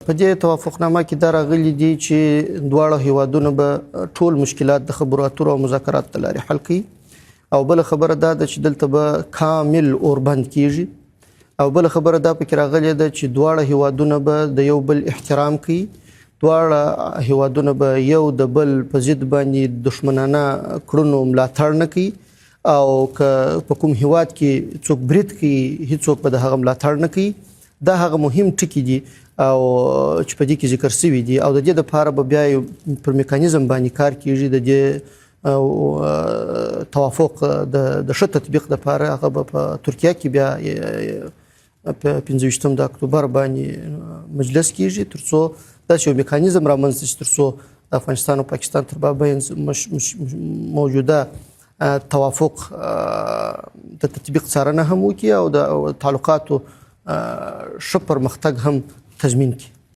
په دې توافقنامه کې دا راغلي دي چې دواړه هیوادونه به ټول مشکلات د خبرو اترو او مذاکراتو له لارې حل کړي او بله خبره دا ده چې دلته به کامل اوربند کیږي او بله خبره دا پکې راغلې ده چې دواړه هیوادونه به د یو بل احترام کوي، دواړه هیوادونه به یو د بل په ضد باندې دښمنانه کړنو ملاتړ نه کوي او که په کوم هیواد کې څوک برید کوي هیڅوک به د هغه ملاتړ نه کوي. دا هغه مهم ټکي دي او چې په دې کې ذکر شوي دي او د دې لپاره به بیا پر میکانیزم باندې کار کیږي. د دې توافق د ښه تطبیق لپاره هغه به په ترکیه کې بیا په 25 د اکتوبر باندې مجلس کیږي ترڅو داسې یو میکانیزم رامنځته شي ترڅو د افغانستان او پاکستان تر مابین موجوده توافق د تطبیق څارنه هم وکړي او د تعلقاتو ښه پرمختګ هم تضمین کړي.